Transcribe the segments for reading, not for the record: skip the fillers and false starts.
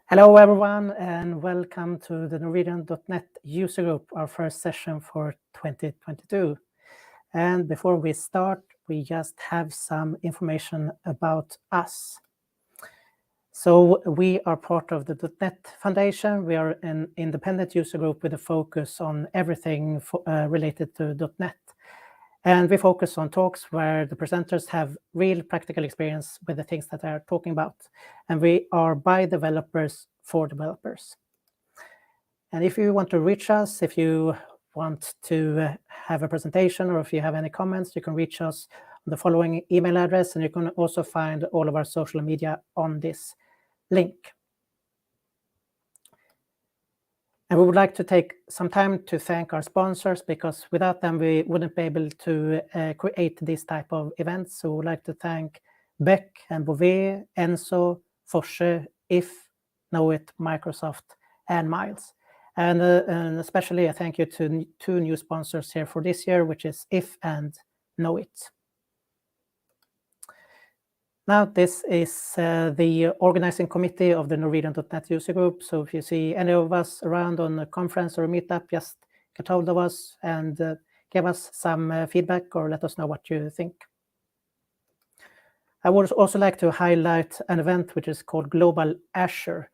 Hello, everyone, and welcome to the Norwegian.net user group, our first session for 2022. And before we start, we just have some information about us. So we are part of the .NET Foundation. We are an independent user group with a focus on everything related to .NET. And we focus on talks where the presenters have real practical experience with the things that they're talking about. And we are by developers for developers. And if you want to reach us, if you want to have a presentation, or if you have any comments, you can reach us on the following email address, and you can also find all of our social media on this link. And we would like to take some time to thank our sponsors, because without them, we wouldn't be able to create this type of events. So we would like to thank Beck and Bouvet, Enso, Forse, If, Knowit, Microsoft, and Miles. And especially a thank you to two new sponsors here for this year, which is If and Knowit. Now, this is the organizing committee of the Norwegian.net user group. So if you see any of us around on a conference or a meetup, just get hold of us and give us some feedback or let us know what you think. I would also like to highlight an event which is called Global Azure.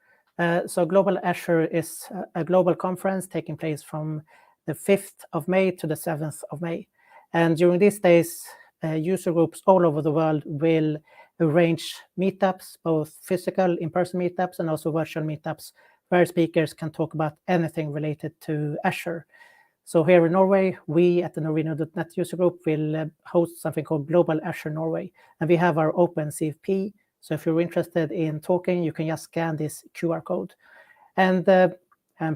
So Global Azure is a global conference taking place from the 5th of May to the 7th of May. And during these days, user groups all over the world will arrange meetups, both physical, in-person meetups, and also virtual meetups, where speakers can talk about anything related to Azure. So here in Norway, we at the Norwegian.net user group will host something called Global Azure Norway, and we have our open CFP. So if you're interested in talking, you can just scan this QR code. And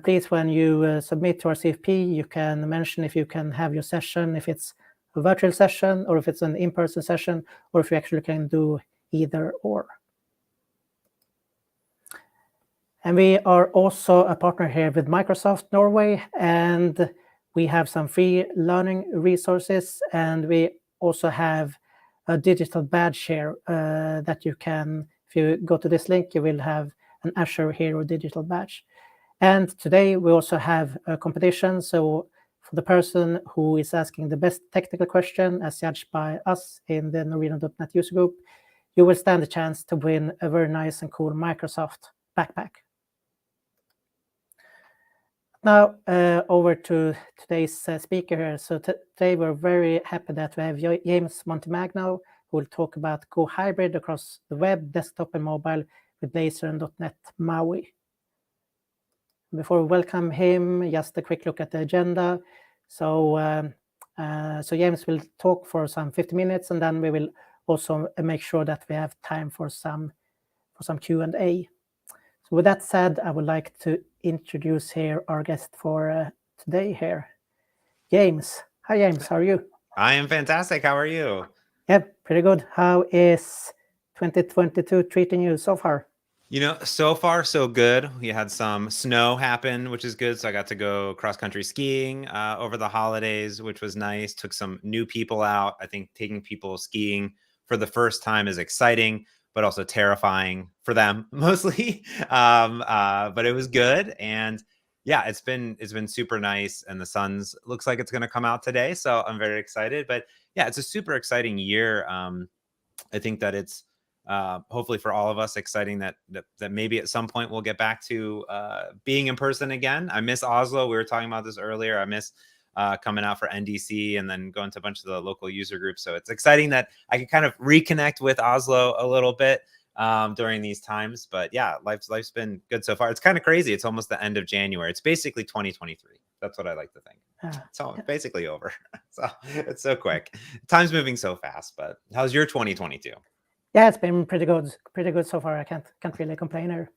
please, when you submit to our CFP, you can mention if you can have your session, if it's a virtual session, or if it's an in-person session, or if you actually can do either or. And we are also a partner here with Microsoft Norway, and we have some free learning resources, and we also have a digital badge here that you can, if you go to this link, you will have an Azure Hero digital badge. And today we also have a competition. So for the person who is asking the best technical question, as judged by us in the Norwegian.net user group, you will stand a chance to win a very nice and cool Microsoft backpack. Now, over to today's speaker here. So today we're very happy that we have James Montemagno, who will talk about Go Hybrid across the web, desktop, and mobile with Blazor and .NET MAUI. Before we welcome him, just a quick look at the agenda. So James will talk for some 50 minutes, and then we will also make sure that we have time for some Q&A. So with that said, I would like to introduce here our guest for today here, James. Hi, James. How are you? I am fantastic. How are you? Yeah, pretty good. How is 2022 treating you so far? You know, so far so good. We had some snow happen, which is good. So I got to go cross-country skiing over the holidays, which was nice. Took some new people out. I think taking people skiing for the first time is exciting, but also terrifying for them mostly. But it was good. And yeah, it's been super nice. And the sun's looks like it's going to come out today. So I'm very excited. But yeah, it's a super exciting year. I think that it's hopefully for all of us exciting that maybe at some point we'll get back to being in person again. I miss Oslo. We were talking about this earlier. I miss coming out for NDC and then going to a bunch of the local user groups. So it's exciting that I can kind of reconnect with Oslo a little bit during these times. But yeah, life's been good so far. It's kind of crazy. It's almost the end of January. It's basically 2023. That's what I like to think. It's basically over. So it's so quick. Time's moving so fast. But how's your 2022? Yeah, it's been pretty good so far. I can't really complain here.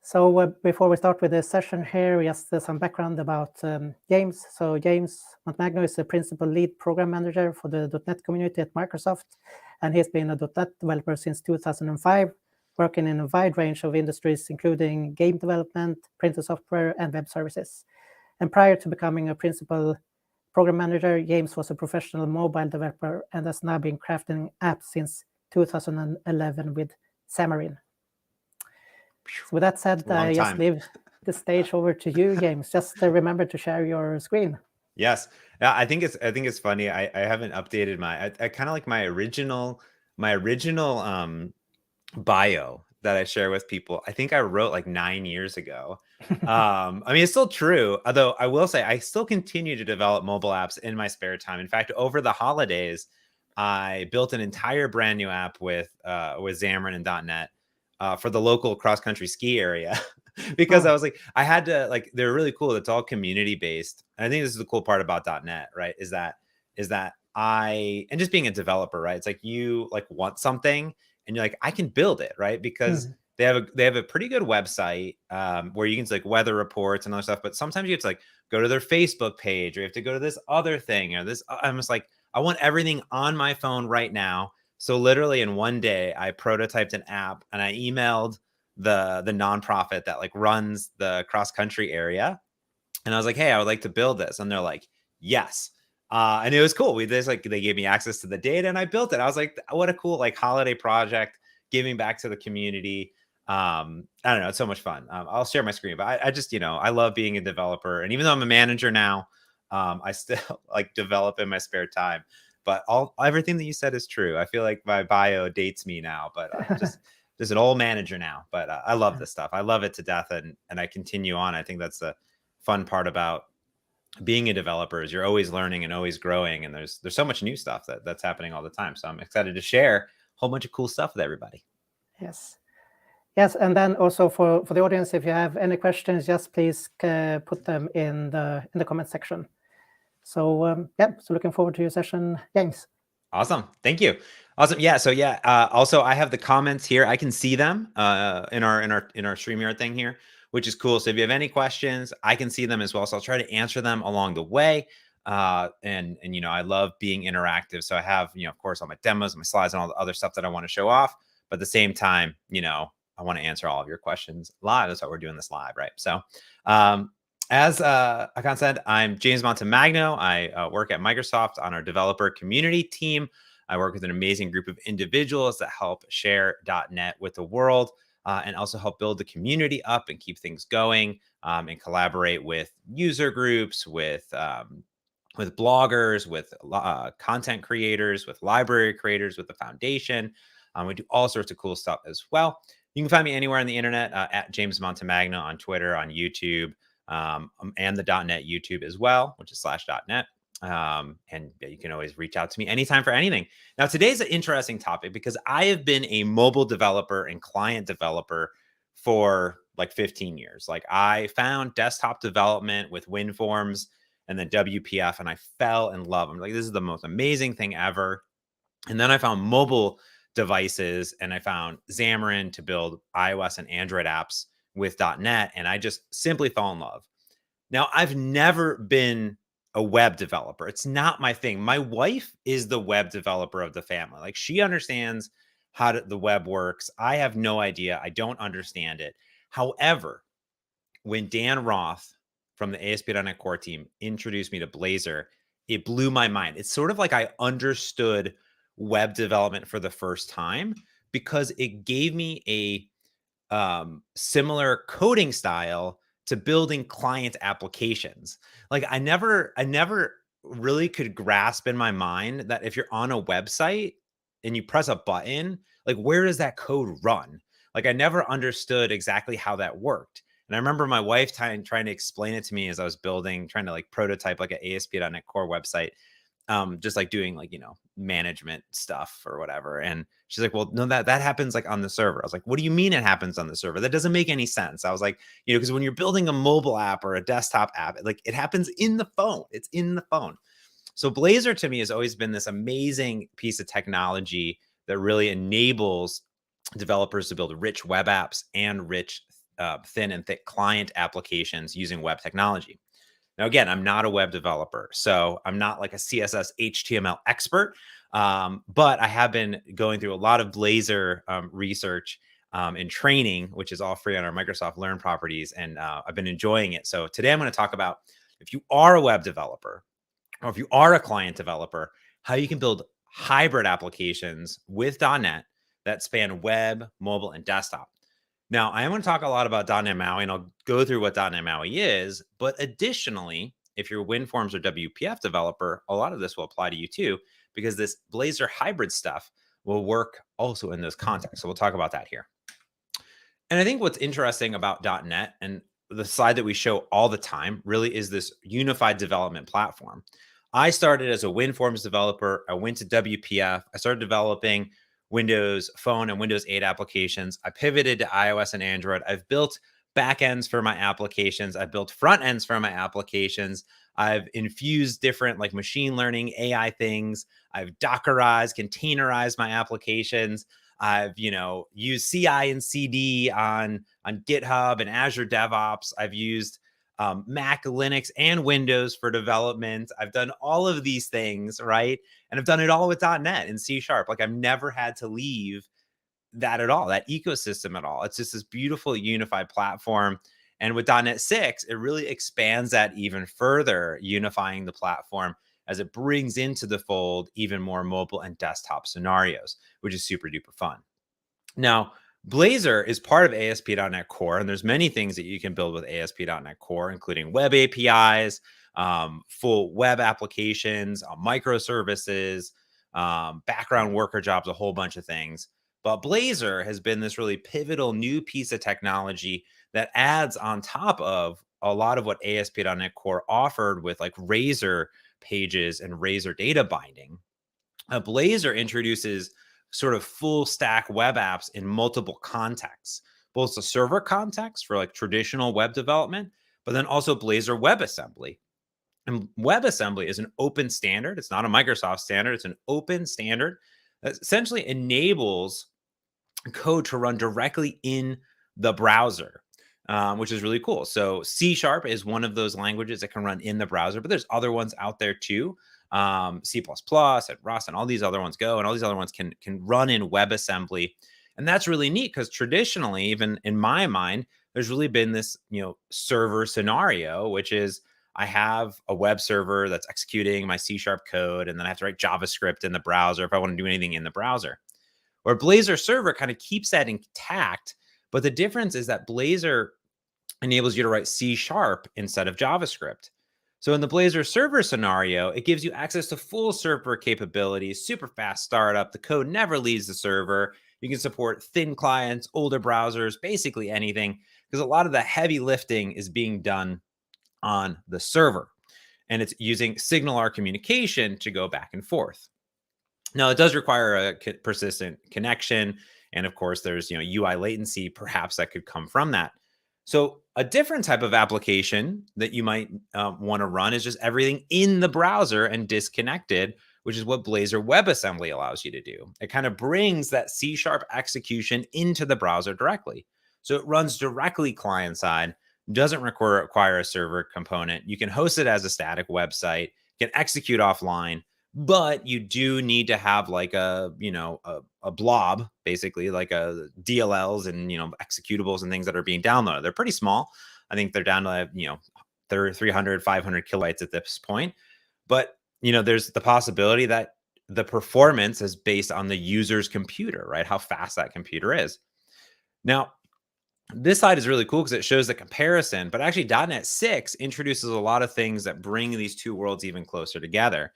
So before we start with the session here, just some background about James. So James Montemagno is the principal lead program manager for the .NET community at Microsoft, and he's been a .NET developer since 2005, working in a wide range of industries, including game development, printer software, and web services. And prior to becoming a principal program manager, James was a professional mobile developer and has now been crafting apps since 2011 with Xamarin. So with that said, I just leave the stage over to you, James. Just remember to share your screen. Yes. Yeah, I think it's funny. I haven't updated I kind of like my original bio that I share with people. I think I wrote like 9 years ago. I mean, it's still true. Although I will say I still continue to develop mobile apps in my spare time. In fact, over the holidays, I built an entire brand new app with Xamarin and .NET for the local cross country ski area. Because I was like, I had to like, they're really cool. It's all community based. And I think this is the cool part about .NET, right? Is that and just being a developer, right? It's like you like want something and you're like, I can build it, right? Because they have a pretty good website where you can like weather reports and other stuff. But sometimes you have to like go to their Facebook page or you have to go to this other thing or this. I'm just like, I want everything on my phone right now. So literally in one day, I prototyped an app and I emailed the nonprofit that like runs the cross country area. And I was like, hey, I would like to build this. And they're like, yes. And it was cool. We just like, they gave me access to the data and I built it. I was like, what a cool like holiday project, giving back to the community. I don't know. It's so much fun. I'll share my screen, but I just, I love being a developer. And even though I'm a manager now, I still like develop in my spare time. But everything that you said is true. I feel like my bio dates me now, but just an old manager now. But I love this stuff. I love it to death, and I continue on. I think that's the fun part about being a developer is you're always learning and always growing, and there's so much new stuff that's happening all the time. So I'm excited to share a whole bunch of cool stuff with everybody. Yes. And then also for the audience, if you have any questions, just please put them in the comment section. So so looking forward to your session, James. Awesome. Thank you. Awesome. Yeah. So yeah. Also, I have the comments here. I can see them in our StreamYard thing here, which is cool. So if you have any questions, I can see them as well. So I'll try to answer them along the way. And I love being interactive. So I have of course all my demos, and my slides, and all the other stuff that I want to show off. But at the same time, I want to answer all of your questions live. That's why we're doing this live, right? So as Hakan said, I'm James Montemagno. I work at Microsoft on our developer community team. I work with an amazing group of individuals that help share .NET with the world and also help build the community up and keep things going and collaborate with user groups, with bloggers, with content creators, with library creators, with the foundation. We do all sorts of cool stuff as well. You can find me anywhere on the internet at James Montemagno on Twitter, on YouTube, and the .NET YouTube as well, which is /.net. And you can always reach out to me anytime for anything. Now, today's an interesting topic because I have been a mobile developer and client developer for like 15 years. Like I found desktop development with WinForms and then WPF, and I fell in love. I'm like, this is the most amazing thing ever. And then I found mobile devices and I found Xamarin to build iOS and Android apps with .NET, and I just simply fell in love. Now, I've never been a web developer. It's not my thing. My wife is the web developer of the family. Like she understands how the web works. I have no idea. I don't understand it. However, when Dan Roth from the ASP.NET Core team introduced me to Blazor, it blew my mind. It's sort of like I understood web development for the first time because it gave me a similar coding style to building client applications. Like I never really could grasp in my mind that if you're on a website and you press a button, like where does that code run? Like I never understood exactly how that worked. And I remember my wife trying to explain it to me as I was trying to like prototype like an ASP.NET Core website. Just like doing like, management stuff or whatever. And she's like, well, no, that happens like on the server. I was like, what do you mean it happens on the server? That doesn't make any sense. I was like, because when you're building a mobile app or a desktop app, like it happens in the phone. It's in the phone. So Blazor to me has always been this amazing piece of technology that really enables developers to build rich web apps and rich thin and thick client applications using web technology. Now, again, I'm not a web developer, so I'm not like a CSS HTML expert, but I have been going through a lot of Blazor research and training, which is all free on our Microsoft Learn properties, and I've been enjoying it. So today I'm going to talk about if you are a web developer or if you are a client developer, how you can build hybrid applications with .NET that span web, mobile, and desktop. Now, I am going to talk a lot about .NET MAUI, and I'll go through what .NET MAUI is. But additionally, if you're a WinForms or WPF developer, a lot of this will apply to you too, because this Blazor hybrid stuff will work also in this context. So we'll talk about that here. And I think what's interesting about .NET and the slide that we show all the time really is this unified development platform. I started as a WinForms developer. I went to WPF. I started developing Windows Phone and Windows 8 applications. I pivoted to iOS and Android. I've built backends for my applications. I've built front ends for my applications. I've infused different like machine learning, AI things. I've Dockerized, containerized my applications. I've, used CI and CD on GitHub and Azure DevOps. I've used Mac, Linux, and Windows for development. I've done all of these things, right? And I've done it all with .NET and C#. Like I've never had to leave that at all, that ecosystem at all. It's just this beautiful unified platform. And with .NET 6, it really expands that even further, unifying the platform as it brings into the fold even more mobile and desktop scenarios, which is super duper fun. Now, Blazor is part of ASP.NET Core, and there's many things that you can build with ASP.NET Core, including web APIs, full web applications, microservices, background worker jobs, a whole bunch of things. But Blazor has been this really pivotal new piece of technology that adds on top of a lot of what ASP.NET Core offered with like Razor pages and Razor data binding. Blazor introduces sort of full stack web apps in multiple contexts, both the server context for like traditional web development, but then also Blazor WebAssembly. And WebAssembly is an open standard. It's not a Microsoft standard. It's an open standard that essentially enables code to run directly in the browser, which is really cool. So C# is one of those languages that can run in the browser, but there's other ones out there too. C++ and Rust and all these other ones Go, and all these other ones can run in WebAssembly. And that's really neat because traditionally, even in my mind, there's really been this, server scenario, which is I have a web server that's executing my C# code, and then I have to write JavaScript in the browser if I want to do anything in the browser. Where Blazor Server kind of keeps that intact, but the difference is that Blazor enables you to write C# instead of JavaScript. So in the Blazor Server scenario, it gives you access to full server capabilities, super fast startup. The code never leaves the server. You can support thin clients, older browsers, basically anything, because a lot of the heavy lifting is being done on the server. And it's using SignalR communication to go back and forth. Now, it does require a persistent connection. And of course, there's UI latency, perhaps that could come from that. So a different type of application that you might want to run is just everything in the browser and disconnected, which is what Blazor WebAssembly allows you to do. It kind of brings that C# execution into the browser directly. So it runs directly client side, doesn't require a server component. You can host it as a static website, can execute offline, but you do need to have like a blob, basically like a DLLs and executables and things that are being downloaded. They're pretty small. I think they're down to 300 500 kilobytes at this point, but there's the possibility that the performance is based on the user's computer, right? How fast that computer is. Now, this slide is really cool because it shows the comparison, but actually .NET 6 introduces a lot of things that bring these two worlds even closer together.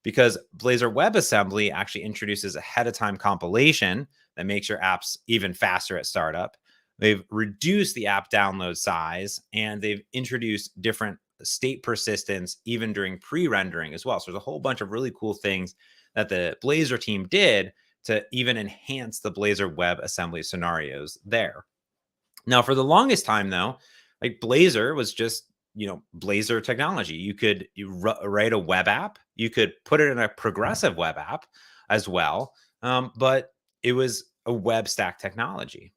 Because Blazor WebAssembly actually introduces ahead of time compilation that makes your apps even faster at startup. They've reduced the app download size, and they've introduced different state persistence even during pre-rendering as well. So there's a whole bunch of really cool things that the Blazor team did to even enhance the Blazor WebAssembly scenarios there. Now, for the longest time, though, like Blazor was just Blazor technology. You could write a web app. You could put it in a progressive web app as well. But it was a web stack technology.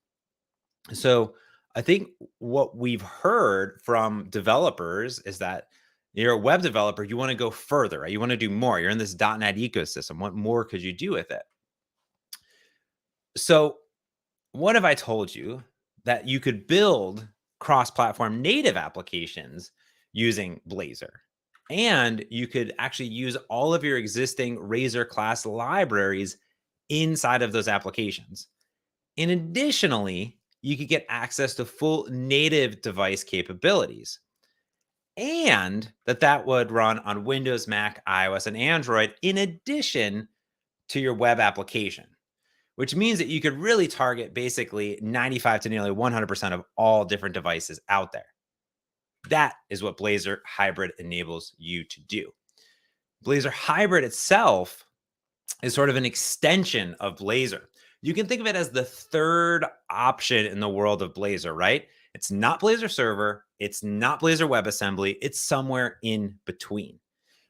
So I think what we've heard from developers is that you're a web developer, you want to go further, right? You want to do more. You're in this .NET ecosystem. What more could you do with it? So what if I told you that you could build cross-platform native applications using Blazor, and you could actually use all of your existing Razor class libraries inside of those applications? And additionally, you could get access to full native device capabilities, and that would run on Windows, Mac, iOS, and Android in addition to your web application, which means that you could really target basically 95 to nearly 100% of all different devices out there. That is what Blazor Hybrid enables you to do. Blazor Hybrid itself is sort of an extension of Blazor. You can think of it as the third option in the world of Blazor, right? It's not Blazor Server. It's not Blazor WebAssembly. It's somewhere in between.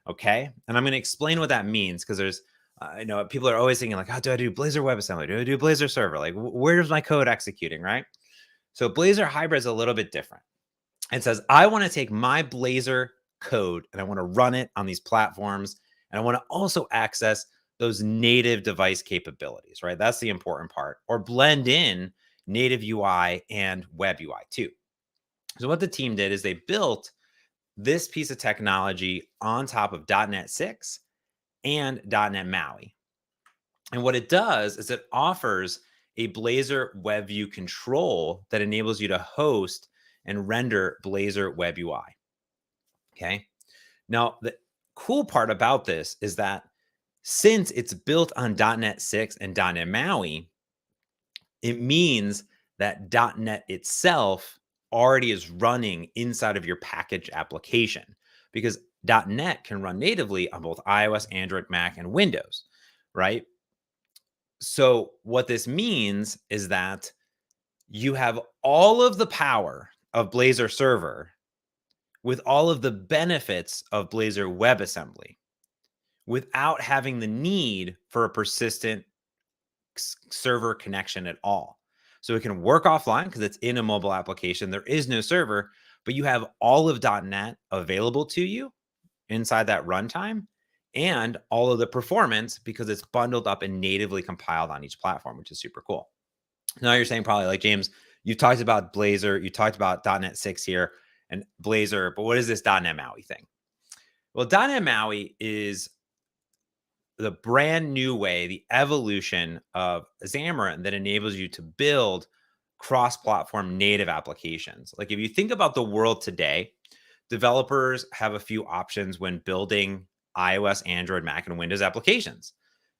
Okay. And I'm going to explain what that means, because there's, I know people are always thinking like, how do I do Blazor WebAssembly? Do I do Blazor Server? Like, where's my code executing, right? So Blazor Hybrid is a little bit different. It says, I want to take my Blazor code and I want to run it on these platforms. And I want to also access those native device capabilities, right? That's the important part. Or blend in native UI and web UI too. So what the team did is they built this piece of technology on top of .NET 6 and .NET MAUI. And what it does is it offers a Blazor WebView control that enables you to host and render Blazor Web UI. Okay. Now, the cool part about this is that since it's built on .NET 6 and .NET MAUI, it means that .NET itself already is running inside of your package application, because .NET can run natively on both iOS, Android, Mac, and Windows, right? So what this means is that you have all of the power of Blazor Server with all of the benefits of Blazor WebAssembly without having the need for a persistent server connection at all. So it can work offline because it's in a mobile application. There is no server, but you have all of .NET available to you inside that runtime, and all of the performance because it's bundled up and natively compiled on each platform, which is super cool. Now you're saying probably like, James, you talked about Blazor, you talked about .NET 6 here and Blazor, but what is this .NET MAUI thing? Well, .NET MAUI is the brand new way, the evolution of Xamarin that enables you to build cross-platform native applications. Like if you think about the world today, developers have a few options when building iOS, Android, Mac, and Windows applications.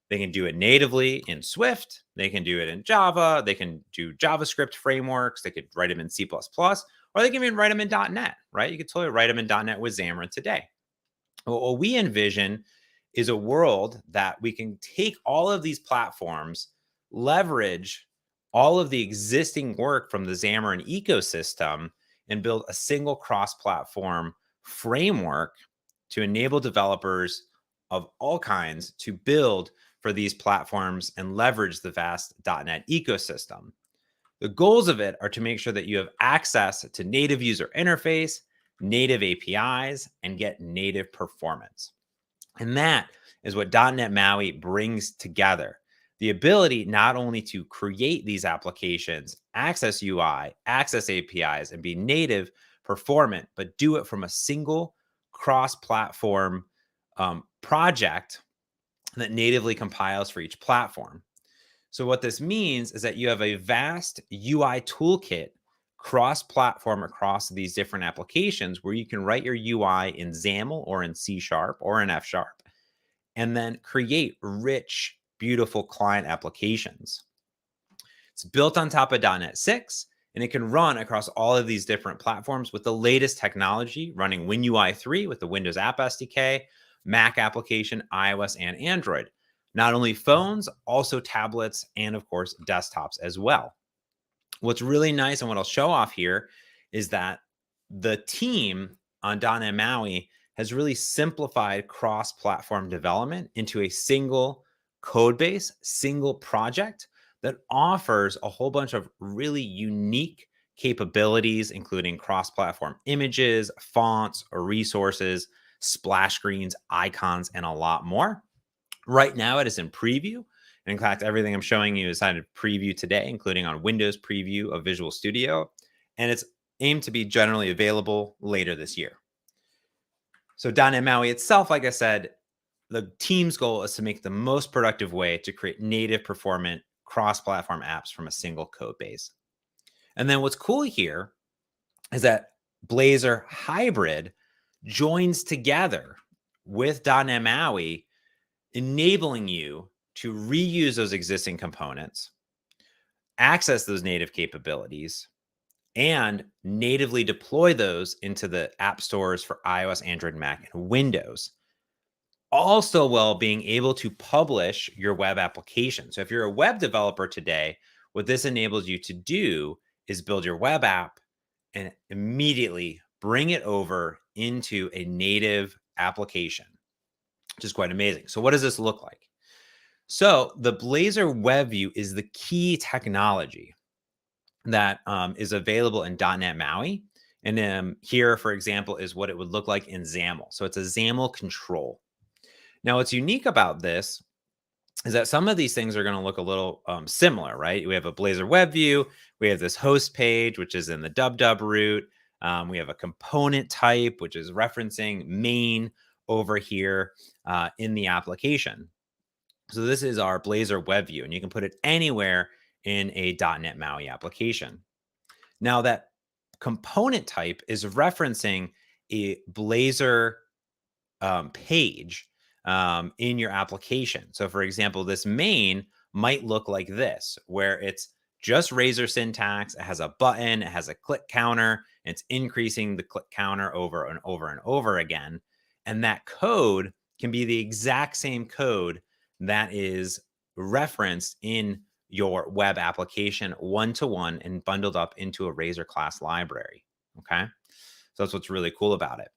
They can do it natively in Swift. They can do it in Java. They can do JavaScript frameworks. They could write them in C++, or they can even write them in .NET, right? You could totally write them in .NET with Xamarin today. What we envision is a world that we can take all of these platforms, leverage all of the existing work from the Xamarin ecosystem, and build a single cross-platform framework to enable developers of all kinds to build for these platforms and leverage the vast .NET ecosystem. The goals of it are to make sure that you have access to native user interface, native APIs, and get native performance. And that is what .NET MAUI brings together. The ability not only to create these applications, access UI, access APIs, and be native performant, but do it from a single cross-platform project that natively compiles for each platform. So what this means is that you have a vast UI toolkit cross-platform across these different applications where you can write your UI in XAML or in C# or in F#, and then create rich, beautiful client applications. It's built on top of .NET 6, and it can run across all of these different platforms with the latest technology, running WinUI 3 with the Windows App SDK, Mac application, iOS, and Android. Not only phones, also tablets, and of course, desktops as well. What's really nice and what I'll show off here is that the team on .NET MAUI has really simplified cross-platform development into a single code base, single project that offers a whole bunch of really unique capabilities, including cross-platform images, fonts, or resources, splash screens, icons, and a lot more. Right now, it is in preview. In fact, everything I'm showing you is in preview today, including on Windows preview of Visual Studio, and it's aimed to be generally available later this year. So .NET MAUI itself, like I said, the team's goal is to make the most productive way to create native performant cross-platform apps from a single code base. And then what's cool here is that Blazor Hybrid joins together with .NET MAUI, enabling you to reuse those existing components, access those native capabilities, and natively deploy those into the app stores for iOS, Android, Mac, and Windows. Also, while being able to publish your web application. So if you're a web developer today, what this enables you to do is build your web app and immediately bring it over into a native application, which is quite amazing. So what does this look like? So the Blazor WebView is the key technology that is available in .NET MAUI. And here, for example, is what it would look like in XAML. So it's a XAML control. Now, what's unique about this is that some of these things are going to look a little similar, right? We have a Blazor WebView. We have this host page, which is in the www root. We have a component type, which is referencing main over here in the application. So this is our Blazor WebView, and you can put it anywhere in a .NET MAUI application. Now, that component type is referencing a Blazor page in your application. So for example, this main might look like this, where it's just Razor syntax. It has a button, it has a click counter, and it's increasing the click counter over and over and over again. And that code can be the exact same code that is referenced in your web application one-to-one and bundled up into a Razor class library. Okay. So that's what's really cool about it.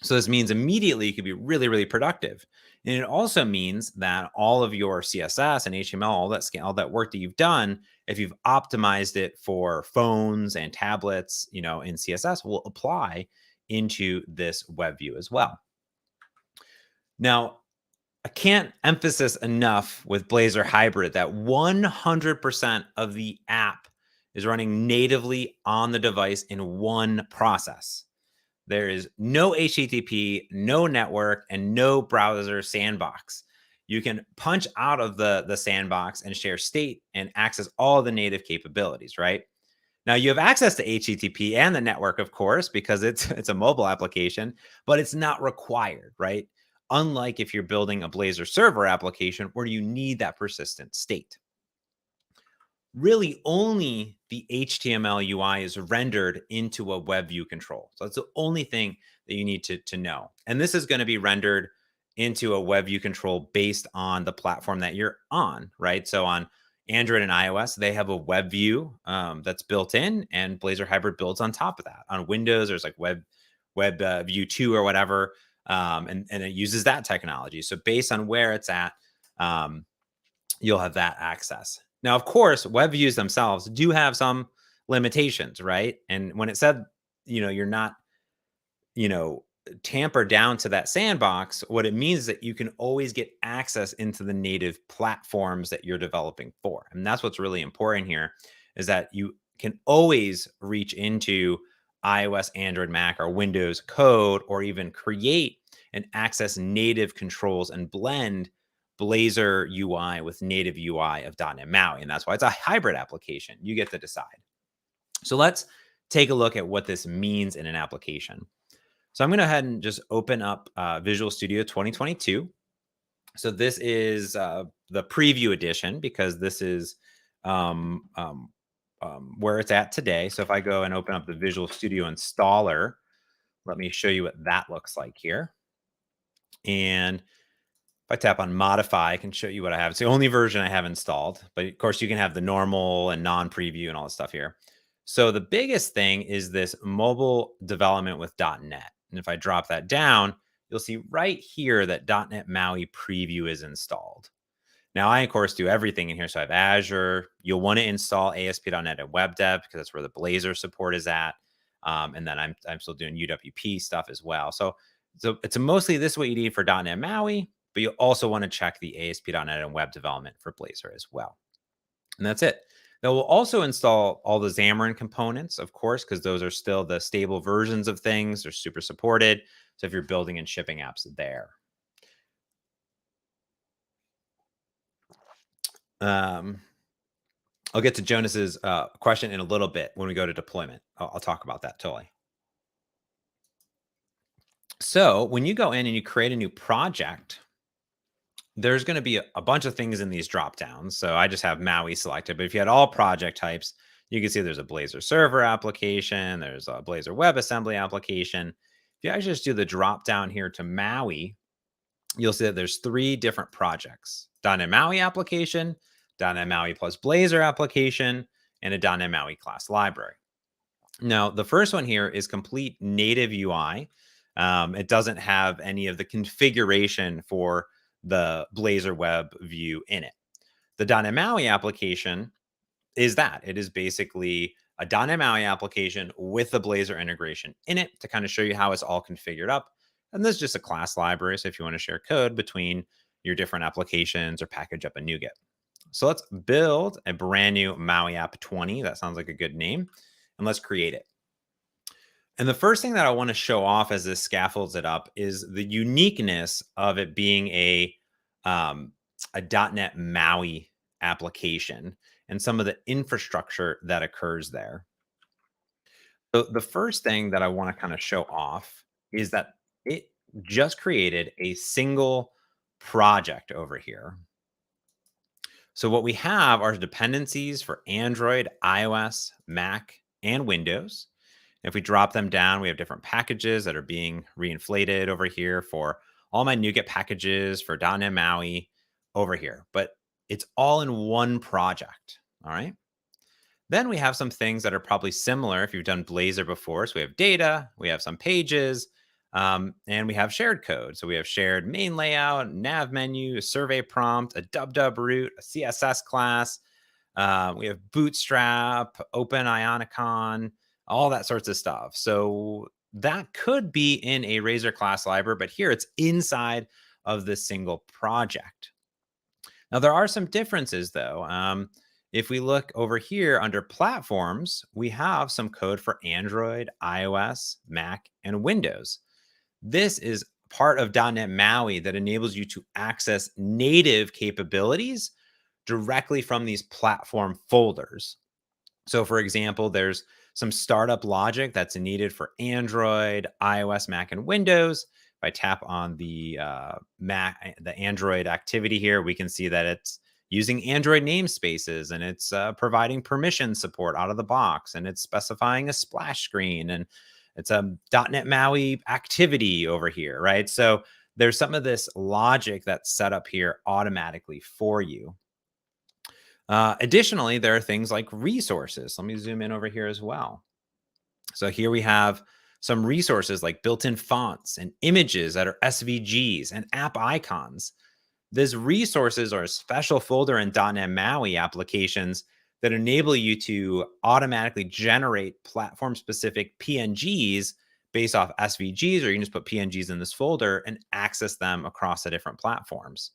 So this means immediately you could be really, really productive. And it also means that all of your CSS and HTML, all that work that you've done, if you've optimized it for phones and tablets, in CSS, will apply into this web view as well. Now, I can't emphasize enough with Blazor Hybrid that 100% of the app is running natively on the device in one process. There is no HTTP, no network, and no browser sandbox. You can punch out of the sandbox and share state and access all the native capabilities, right? Now, you have access to HTTP and the network, of course, because it's a mobile application, but it's not required, right? Unlike if you're building a Blazor server application where you need that persistent state. Really only the HTML UI is rendered into a web view control. So that's the only thing that you need to know. And this is going to be rendered into a web view control based on the platform that you're on, right? So on Android and iOS, they have a web view that's built in, and Blazor Hybrid builds on top of that. On Windows, there's like web view 2 or whatever, and it uses that technology. So based on where it's at, you'll have that access. Now, of course, web views themselves do have some limitations, right? And when it said, you're not, tampered down to that sandbox, what it means is that you can always get access into the native platforms that you're developing for. And that's what's really important here, is that you can always reach into iOS, Android, Mac, or Windows code, or even create and access native controls and blend Blazor UI with native UI of .NET MAUI. And that's why it's a hybrid application. You get to decide. So let's take a look at what this means in an application. So I'm going to go ahead and just open up Visual Studio 2022. So this is the preview edition, because this is where it's at today. So if I go and open up the Visual Studio installer, let me show you what that looks like here. And if I tap on modify, I can show you what I have. It's the only version I have installed, but of course you can have the normal and non-preview and all this stuff here. So the biggest thing is this mobile development with .NET. And if I drop that down, you'll see right here that .NET MAUI preview is installed. Now, I, of course, do everything in here. So I have Azure. You'll want to install ASP.NET and WebDev, because that's where the Blazor support is at. And then I'm still doing UWP stuff as well. So it's mostly this is what you need for .NET MAUI, but you also want to check the ASP.NET and web development for Blazor as well. And that's it. Now, we'll also install all the Xamarin components, of course, because those are still the stable versions of things. They're super supported. So if you're building and shipping apps there. I'll get to Jonas's question in a little bit when we go to deployment. I'll talk about that totally. So when you go in and you create a new project, there's going to be a bunch of things in these drop downs. So I just have Maui selected, but if you had all project types, you can see there's a Blazor server application, there's a Blazor WebAssembly application. If you actually just do the drop down here to Maui, you'll see that there's 3 different projects: .NET MAUI application, .NET MAUI plus Blazor application, and a .NET MAUI class library. Now, the first one here is complete native UI. It doesn't have any of the configuration for the Blazor web view in it. The .NET MAUI application is that. It is basically a .NET MAUI application with the Blazor integration in it to kind of show you how it's all configured up. And this is just a class library. So if you want to share code between your different applications or package up a NuGet. So let's build a brand new MAUI app 20. That sounds like a good name. And let's create it. And the first thing that I want to show off as this scaffolds it up is the uniqueness of it being a .NET MAUI application and some of the infrastructure that occurs there. So the first thing that I want to kind of show off is that it just created a single project over here. So what we have are dependencies for Android, iOS, Mac, and Windows. If we drop them down, we have different packages that are being reinflated over here for all my NuGet packages for .NET MAUI over here. But it's all in one project, all right? Then we have some things that are probably similar if you've done Blazor before. So we have data, we have some pages, and we have shared code. So we have shared main layout, nav menu, a survey prompt, a dub root, a CSS class. We have Bootstrap, Open Ionicon, all that sorts of stuff. So that could be in a Razor class library, but here it's inside of this single project. Now, there are some differences, though. If we look over here under platforms, we have some code for Android, iOS, Mac, and Windows. This is part of .NET MAUI that enables you to access native capabilities directly from these platform folders. So for example, there's some startup logic that's needed for Android, iOS, Mac, and Windows. If I tap on the Android activity here, we can see that it's using Android namespaces and it's providing permission support out of the box, and it's specifying a splash screen, and it's a .NET MAUI activity over here, right? So there's some of this logic that's set up here automatically for you. Additionally, there are things like resources. Let me zoom in over here as well. So here we have some resources like built-in fonts and images that are SVGs and app icons. These resources are a special folder in .NET MAUI applications that enable you to automatically generate platform-specific PNGs based off SVGs, or you can just put PNGs in this folder and access them across the different platforms.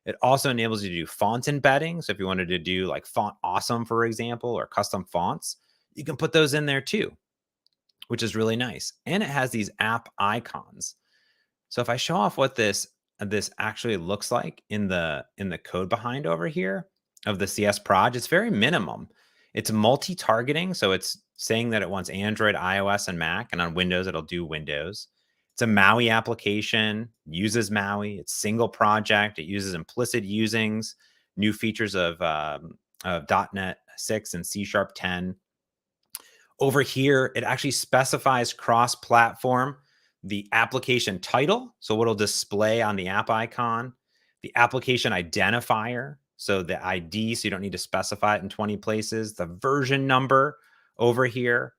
It also enables you to do font embedding. So if you wanted to do like Font Awesome, for example, or custom fonts, you can put those in there too, which is really nice. And it has these app icons. So if I show off what this actually looks like in the code behind over here of the CS proj, it's very minimum. It's multi-targeting. So it's saying that it wants Android, iOS, and Mac, and on Windows, it'll do Windows. It's a MAUI application, uses MAUI. It's single project. It uses implicit usings, new features of .NET 6 and C# 10. Over here, it actually specifies cross-platform, the application title, so what'll display on the app icon, the application identifier, so the ID, so you don't need to specify it in 20 places, the version number over here,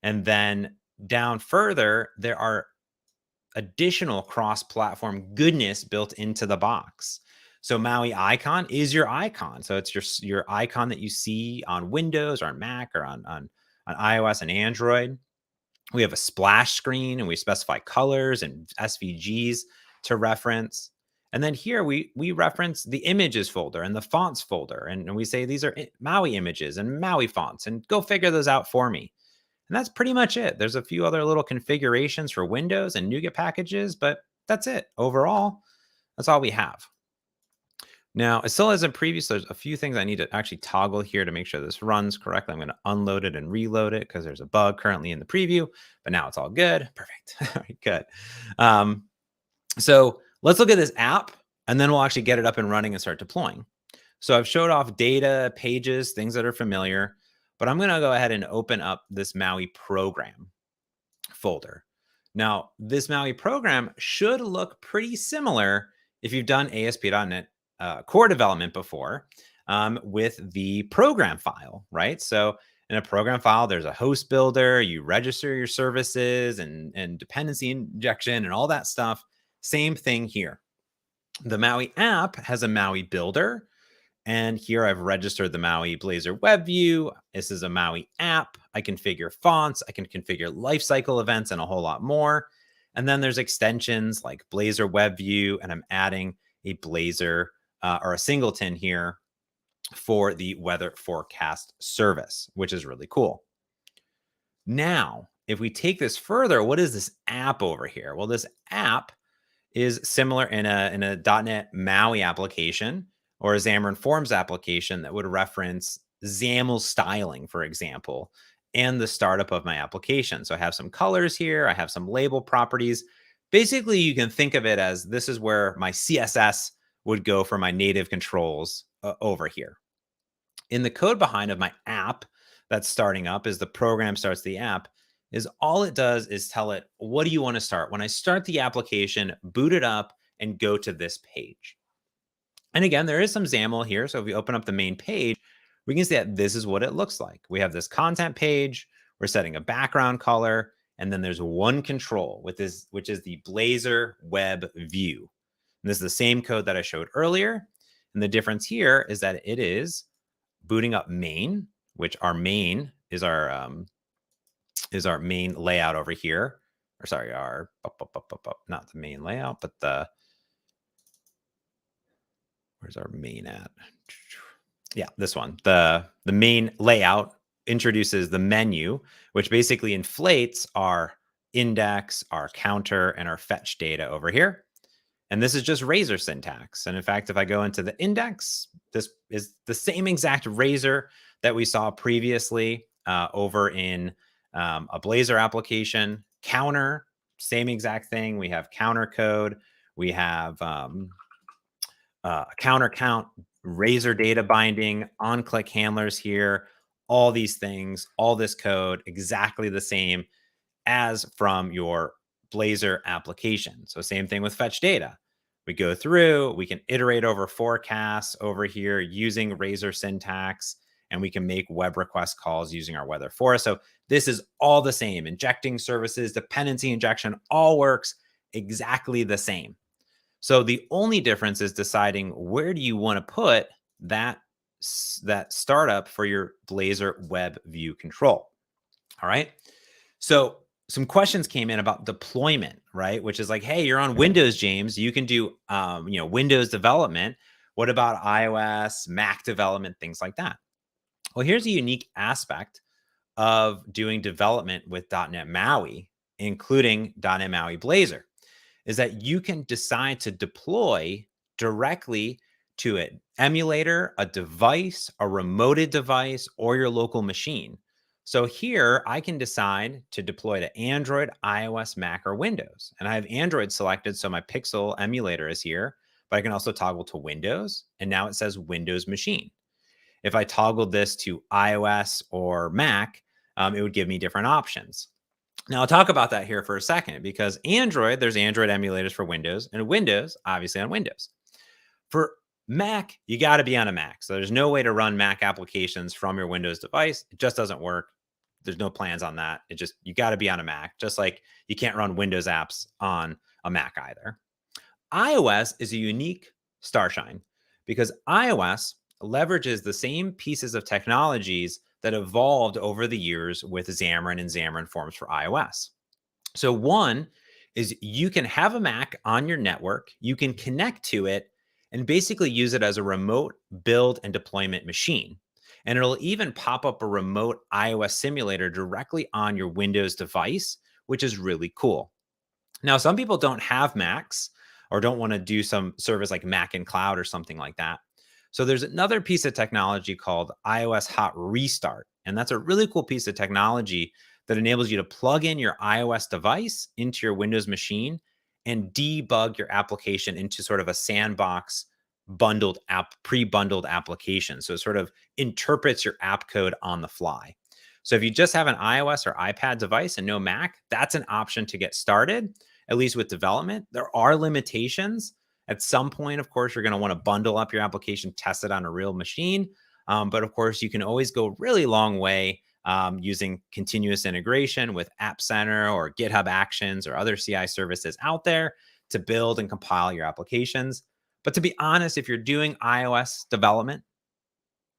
and then down further, there are additional cross-platform goodness built into the box. So MAUI icon is your icon. So it's your icon that you see on Windows or on Mac or on iOS and Android. We have a splash screen, and we specify colors and SVGs to reference. And then here we reference the images folder and the fonts folder. And we say these are MAUI images and MAUI fonts, and go figure those out for me. And that's pretty much it. There's a few other little configurations for Windows and NuGet packages, but that's it. Overall, that's all we have. Now, it still has a preview, so there's a few things I need to actually toggle here to make sure this runs correctly. I'm going to unload it and reload it because there's a bug currently in the preview, but now it's all good. Perfect. All right, good. So let's look at this app, and then we'll actually get it up and running and start deploying. So I've showed off data, pages, things that are familiar, but I'm going to go ahead and open up this Maui program folder. Now, this Maui program should look pretty similar if you've done ASP.NET core development before with the program file, right? So in a program file, there's a host builder, you register your services and dependency injection and all that stuff. Same thing here. The Maui app has a Maui builder. And here I've registered the Maui Blazor WebView. This is a Maui app. I configure fonts. I can configure lifecycle events and a whole lot more. And then there's extensions like Blazor WebView, and I'm adding a Blazor or a singleton here for the weather forecast service, which is really cool. Now, if we take this further, what is this app over here? Well, this app is similar in a .NET MAUI application or a Xamarin Forms application that would reference XAML styling, for example, and the startup of my application. So I have some colors here. I have some label properties. Basically, you can think of it as this is where my CSS would go for my native controls over here. In the code behind of my app that's starting up is the program starts the app, is all it does is tell it, what do you want to start? When I start the application, boot it up and go to this page. And again, there is some XAML here. So if we open up the main page, we can see that this is what it looks like. We have this content page. We're setting a background color. And then there's one control with this, which is the Blazor web view. And this is the same code that I showed earlier. And the difference here is that it is booting up main, which our main is our main layout over here. Or sorry, not the main layout, but where's our main at? Yeah, this one. The main layout introduces the menu, which basically inflates our index, our counter, and our fetch data over here. And this is just Razor syntax. And in fact, if I go into the index, this is the same exact Razor that we saw previously over in a Blazor application. Counter, same exact thing. We have counter code. We have counter count, Razor data binding, on-click handlers here, all these things, all this code, exactly the same as from your Blazor application. So same thing with fetch data. We go through, we can iterate over forecasts over here using Razor syntax, and we can make web request calls using our weather forest. So this is all the same. Injecting services, dependency injection, all works exactly the same. So the only difference is deciding where do you want to put that startup for your Blazor web view control. All right. So some questions came in about deployment, right? Which is like, hey, you're on Windows, James. You can do, Windows development. What about iOS, Mac development, things like that? Well, here's a unique aspect of doing development with .NET MAUI, including .NET MAUI Blazor, is that you can decide to deploy directly to an emulator, a device, a remoted device, or your local machine. So here I can decide to deploy to Android, iOS, Mac, or Windows. And I have Android selected, so my Pixel emulator is here, but I can also toggle to Windows, and now it says Windows machine. If I toggled this to iOS or Mac, it would give me different options. Now, I'll talk about that here for a second, because Android, there's Android emulators for Windows, and Windows, obviously on Windows. For Mac, you got to be on a Mac. So there's no way to run Mac applications from your Windows device. It just doesn't work. There's no plans on that. You got to be on a Mac, just like you can't run Windows apps on a Mac either. iOS is a unique starshine because iOS leverages the same pieces of technologies that evolved over the years with Xamarin and Xamarin Forms for iOS. So one is you can have a Mac on your network, you can connect to it and basically use it as a remote build and deployment machine. And it'll even pop up a remote iOS simulator directly on your Windows device, which is really cool. Now, some people don't have Macs or don't want to do some service like Mac in Cloud or something like that. So there's another piece of technology called iOS Hot Restart. And that's a really cool piece of technology that enables you to plug in your iOS device into your Windows machine and debug your application into sort of a sandbox bundled app, pre-bundled application. So it sort of interprets your app code on the fly. So if you just have an iOS or iPad device and no Mac, that's an option to get started, at least with development. There are limitations. At some point, of course, you're going to want to bundle up your application, test it on a real machine. But of course, you can always go a really long way using continuous integration with App Center or GitHub Actions or other CI services out there to build and compile your applications. But to be honest, if you're doing iOS development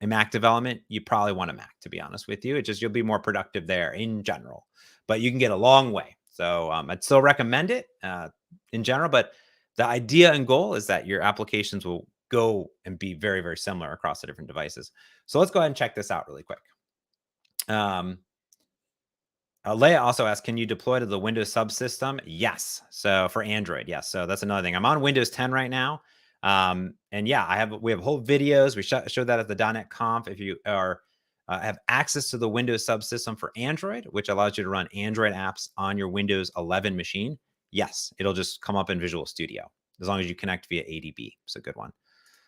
and Mac development, you probably want a Mac, to be honest with you. It's just you'll be more productive there in general, but you can get a long way. So I'd still recommend it in general, but the idea and goal is that your applications will go and be very, very similar across the different devices. So let's go ahead and check this out really quick. Leia also asked, can you deploy to the Windows subsystem? Yes. So for Android, yes. So that's another thing. I'm on Windows 10 right now. And yeah, we have whole videos. We showed that at the .NET Conf. If you are have access to the Windows subsystem for Android, which allows you to run Android apps on your Windows 11 machine, yes, it'll just come up in Visual Studio as long as you connect via ADB. It's a good one.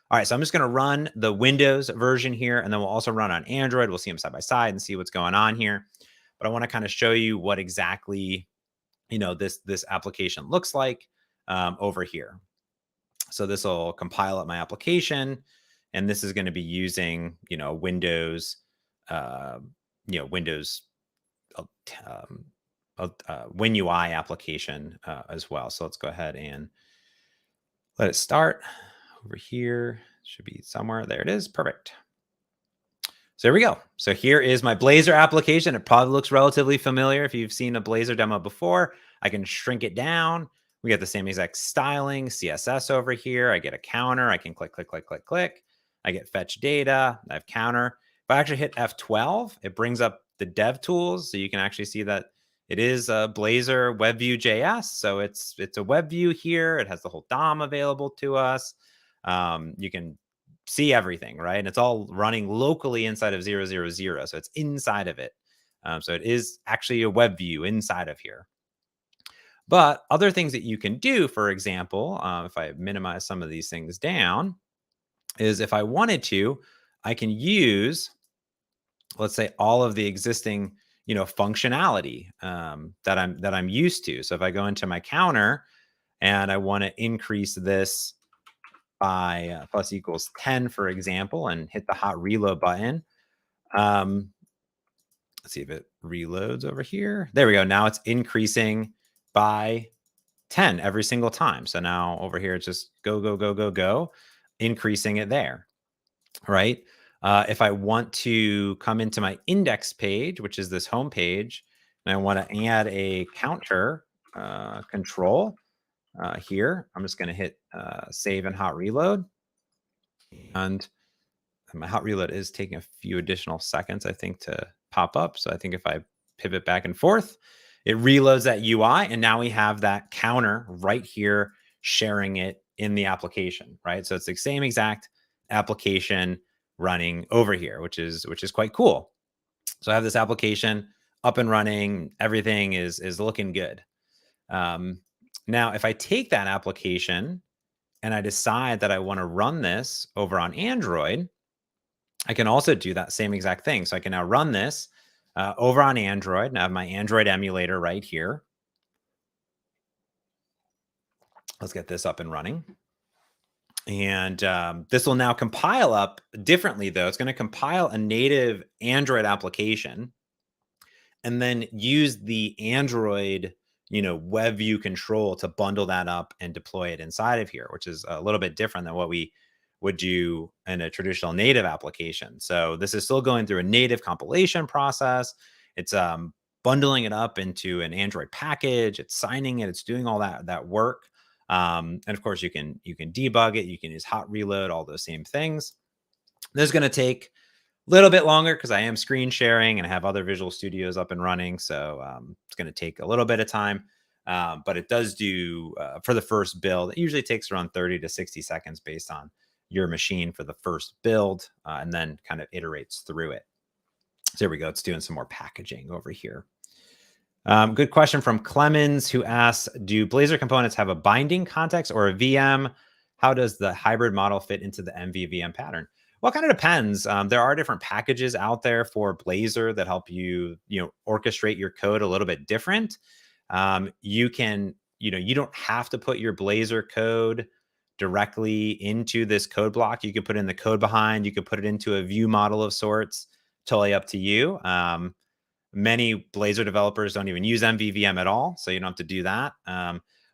All right, so I'm just going to run the Windows version here, and then we'll also run on Android. We'll see them side by side and see what's going on here. But I want to kind of show you what exactly, this application looks like over here. So this will compile up my application, and this is going to be using, Windows, Windows WinUI application as well. So let's go ahead and let it start over here. Should be somewhere. There it is. Perfect. So there we go. So here is my Blazor application. It probably looks relatively familiar if you've seen a Blazor demo before. I can shrink it down. We get the same exact styling, CSS over here. I get a counter. I can click, click, click, click, click. I get fetch data. I have counter. If I actually hit F12, it brings up the dev tools. So you can actually see that it is a Blazor WebView JS. So it's a web view here. It has the whole DOM available to us. You can see everything, right? And it's all running locally inside of 000. So it's inside of it. So it is actually a web view inside of here. But other things that you can do, for example, if I minimize some of these things down, is if I wanted to, I can use, let's say, all of the existing, functionality that I'm used to. So if I go into my counter and I want to increase this by plus equals 10, for example, and hit the hot reload button. Let's see if it reloads over here. There we go. Now it's increasing by 10 every single time. So now over here, it's just go, go, go, go, go, increasing it there, right? If I want to come into my index page, which is this home page, and I want to add a counter control here, I'm just going to hit save and hot reload. And my hot reload is taking a few additional seconds, I think, to pop up. So I think if I pivot back and forth, it reloads that UI. And now we have that counter right here, sharing it in the application, right? So it's the same exact application running over here, which is quite cool. So I have this application up and running. Everything is looking good. Now, if I take that application and I decide that I want to run this over on Android, I can also do that same exact thing. So I can now run this over on Android. And I have my Android emulator right here. Let's get this up and running. And this will now compile up differently, though. It's going to compile a native Android application and then use the Android web view control to bundle that up and deploy it inside of here, which is a little bit different than what we would do in a traditional native application. So this is still going through a native compilation process. It's bundling it up into an Android package. It's signing it. It's doing all that work. And of course, you can debug it. You can use hot reload, all those same things. This is going to take little bit longer because I am screen sharing and I have other Visual Studios up and running. So it's going to take a little bit of time, but it does do for the first build. It usually takes around 30 to 60 seconds based on your machine for the first build, and then kind of iterates through it. So there we go. It's doing some more packaging over here. Good question from Clemens, who asks, do Blazor components have a binding context or a VM? How does the hybrid model fit into the MVVM pattern? Well, it kind of depends. There are different packages out there for Blazor that help you, orchestrate your code a little bit different. You can, you don't have to put your Blazor code directly into this code block. You could put in the code behind, you could put it into a view model of sorts, totally up to you. Many Blazor developers don't even use MVVM at all, so you don't have to do that.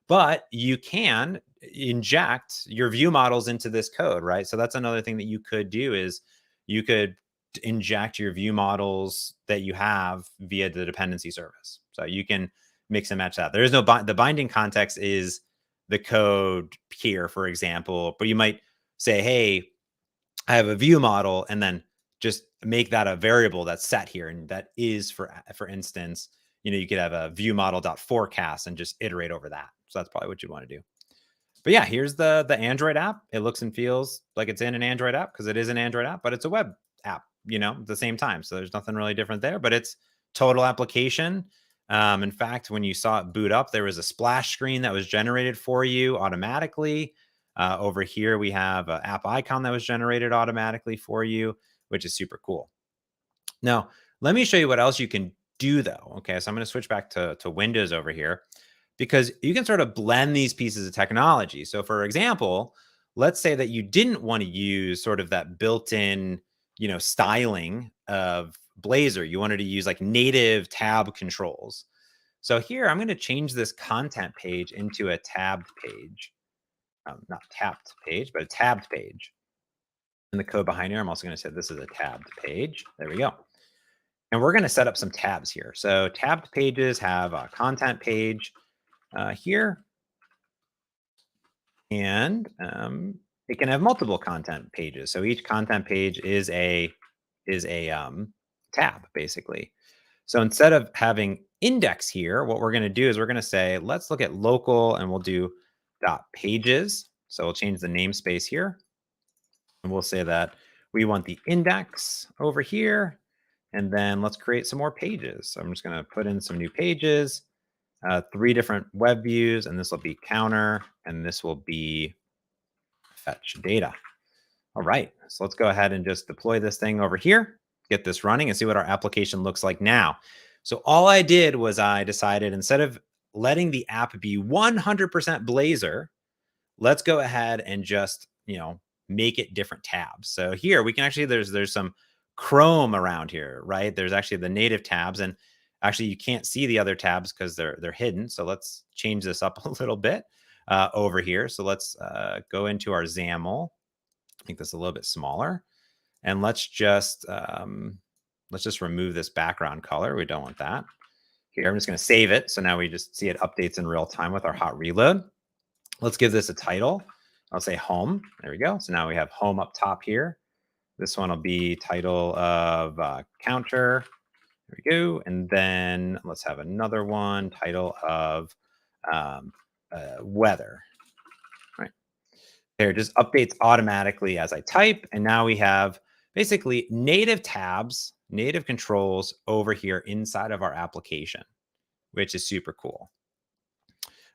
But you can inject your view models into this code, right? So that's another thing that you could do is you could inject your view models that you have via the dependency service. So you can mix and match that. There is no the binding context is the code here, for example, but you might say, hey, I have a view model, and then just make that a variable that's set here. And that is, for instance, you could have a view model.forecast and just iterate over that. So that's probably what you want to do. But yeah, here's the Android app. It looks and feels like it's in an Android app because it is an Android app, but it's a web app, at the same time. So there's nothing really different there, but it's total application. In fact, when you saw it boot up, there was a splash screen that was generated for you automatically. Over here, we have an app icon that was generated automatically for you, which is super cool. Now, let me show you what else you can do, though. Okay, so I'm going to switch back to Windows over here, because you can sort of blend these pieces of technology. So, for example, let's say that you didn't want to use sort of that built-in, styling of Blazor. You wanted to use like native tab controls. So here, I'm going to change this content page into a tabbed page. Not tapped page, but a tabbed page. In the code behind here, I'm also going to say this is a tabbed page. There we go. And we're going to set up some tabs here. So tabbed pages have a content page here. And it can have multiple content pages. So each content page is a tab, basically. So instead of having index here, what we're going to do is we're going to say, let's look at local, and we'll do .pages. So we'll change the namespace here. And we'll say that we want the index over here. And then let's create some more pages. So I'm just going to put in some new pages, 3 different web views, and this will be counter, and this will be fetch data. All right, so let's go ahead and just deploy this thing over here, get this running, and see what our application looks like now. So all I did was I decided, instead of letting the app be 100% Blazor, let's go ahead and just, make it different tabs. So here we can actually, there's some Chrome around here, right? There's actually the native tabs, and actually you can't see the other tabs because they're hidden. So let's change this up a little bit over here. So let's go into our XAML. Make this a little bit smaller, and let's just remove this background color. We don't want that. Here, I'm just going to save it. So now we just see it updates in real time with our hot reload. Let's give this a title. I'll say home. There we go. So now we have home up top here. This one will be title of counter. There we go. And then let's have another one, title of weather. Right. There, it just updates automatically as I type. And now we have basically native tabs, native controls over here inside of our application, which is super cool.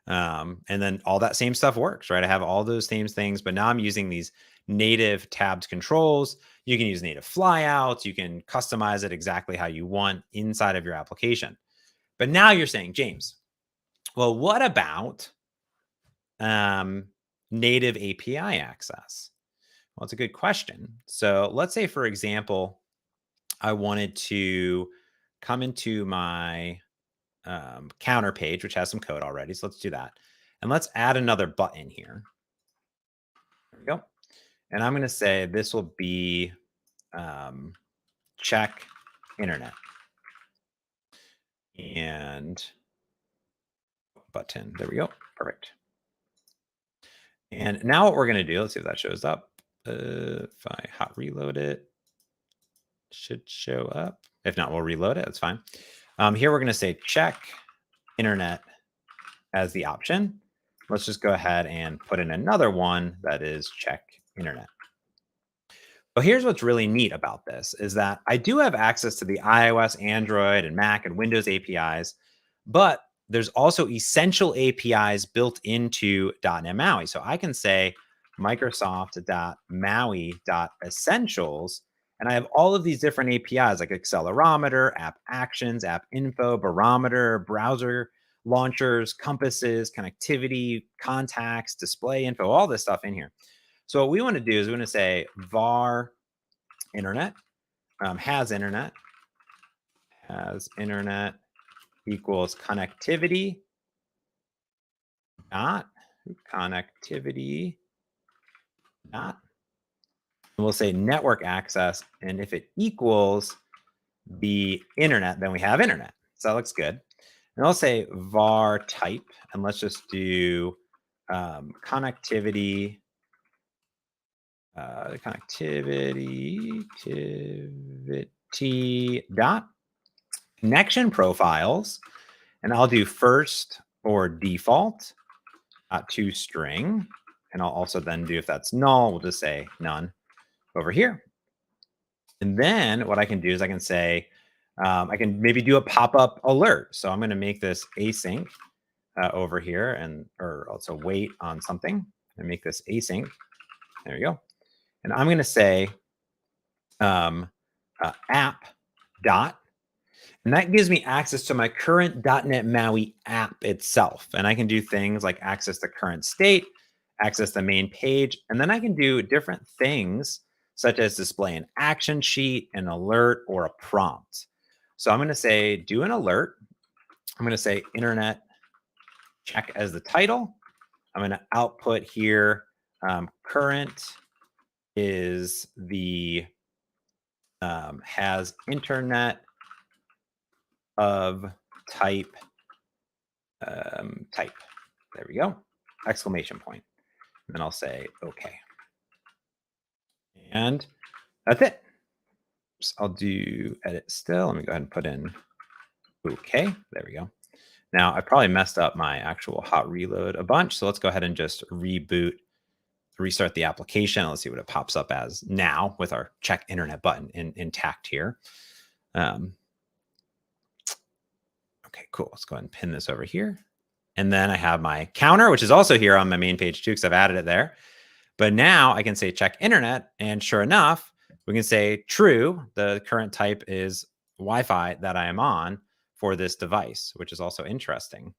And then all that same stuff works, right? I have all those same things, but now I'm using these native tabbed controls. You can use native flyouts. You can customize it exactly how you want inside of your application. But now you're saying, James, well, what about native API access? Well, it's a good question. So let's say, for example, I wanted to come into my counter page, which has some code already. So let's do that. And let's add another button here. There we go. And I'm going to say this will be check internet. And button. There we go. Perfect. And now what we're going to do, let's see if that shows up. If I hot reload it, should show up. If not, we'll reload it. That's fine. Here we're going to say check internet as the option. Let's just go ahead and put in another one that is check internet. But here's what's really neat about this is that I do have access to the iOS, Android, and Mac and Windows APIs, but there's also essential APIs built into .NET MAUI. So I can say Microsoft.maui.essentials, and I have all of these different APIs like accelerometer, app actions, app info, barometer, browser launchers, compasses, connectivity, contacts, display info, all this stuff in here. So what we want to do is we want to say var internet has internet equals connectivity dot connectivity dot. And we'll say network access, and if it equals the internet, then we have internet. So that looks good. And I'll say var type, and let's just do connectivity dot connection profiles, and I'll do first or default to string, and I'll also then do, if that's null, we'll just say none over here. And then what I can do is I can say I can maybe do a pop-up alert. So I'm going to make this async over here, and or also wait on something and make this async. There you go. And I'm going to say app dot, and that gives me access to my current .NET MAUI app itself. And I can do things like access the current state, access the main page, and then I can do different things such as display an action sheet, an alert, or a prompt. So I'm going to say do an alert. I'm going to say internet check as the title. I'm going to output here current is the has internet of type type. There we go. Exclamation point. And then I'll say okay. And that's it. So I'll do edit still. Let me go ahead and put in okay. There we go. Now I probably messed up my actual hot reload a bunch. So let's go ahead and just reboot, restart the application. Let's see what it pops up as now with our check internet button intact here. Okay, cool. Let's go ahead and pin this over here. And then I have my counter, which is also here on my main page too, because I've added it there. But now I can say check internet, and sure enough, we can say true. The current type is Wi-Fi that I am on for this device, which is also interesting.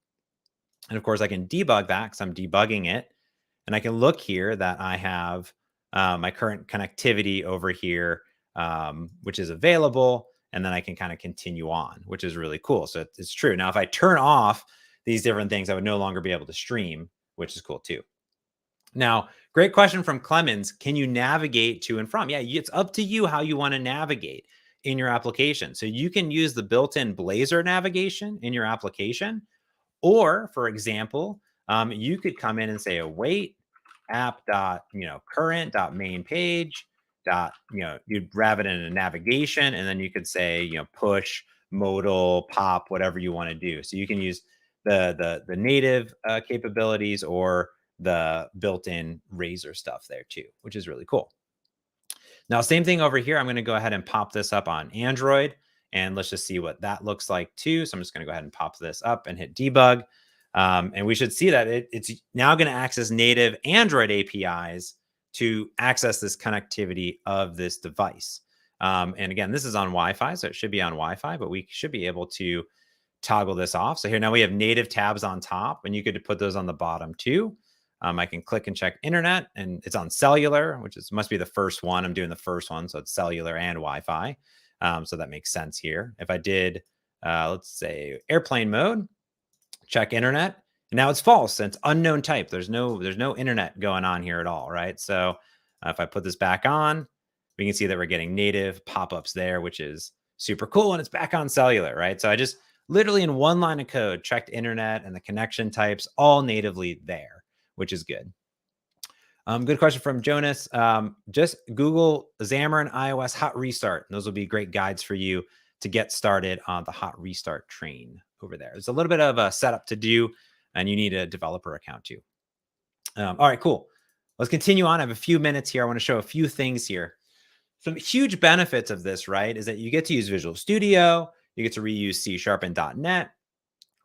And of course, I can debug that because I'm debugging it. And I can look here that I have my current connectivity over here, which is available. And then I can kind of continue on, which is really cool. So it's true. Now, if I turn off these different things, I would no longer be able to stream, which is cool too. Now, great question from Clemens. Can you navigate to and from? Yeah, it's up to you how you want to navigate in your application. So you can use the built-in Blazor navigation in your application. Or, for example, you could come in and say await app dot, current dot main page dot, you'd wrap it in a navigation, and then you could say, push, modal, pop, whatever you want to do. So you can use the native capabilities or the built-in Razor stuff there too, which is really cool. Now, same thing over here. I'm going to go ahead and pop this up on Android, and let's just see what that looks like too. So I'm just going to go ahead and pop this up and hit debug. And we should see that it's now going to access native Android APIs to access this connectivity of this device. And again, this is on Wi-Fi, so it should be on Wi-Fi, but we should be able to toggle this off. So here now we have native tabs on top, and you could put those on the bottom too. I can click and check internet, and it's on cellular, which must be the first one. I'm doing the first one, so it's cellular and Wi-Fi. So that makes sense here. If I did, let's say airplane mode, check internet, and now it's false. It's unknown type. There's no internet going on here at all, right? So if I put this back on, we can see that we're getting native pop-ups there, which is super cool, and it's back on cellular, right? So I just literally in one line of code checked internet and the connection types all natively there, which is good. Good question from Jonas. Just Google Xamarin iOS hot restart. And those will be great guides for you to get started on the hot restart train over there. There's a little bit of a setup to do, and you need a developer account too. All right, cool. Let's continue on. I have a few minutes here. I want to show a few things here. Some huge benefits of this, right, is that you get to use Visual Studio, you get to reuse C# and .NET,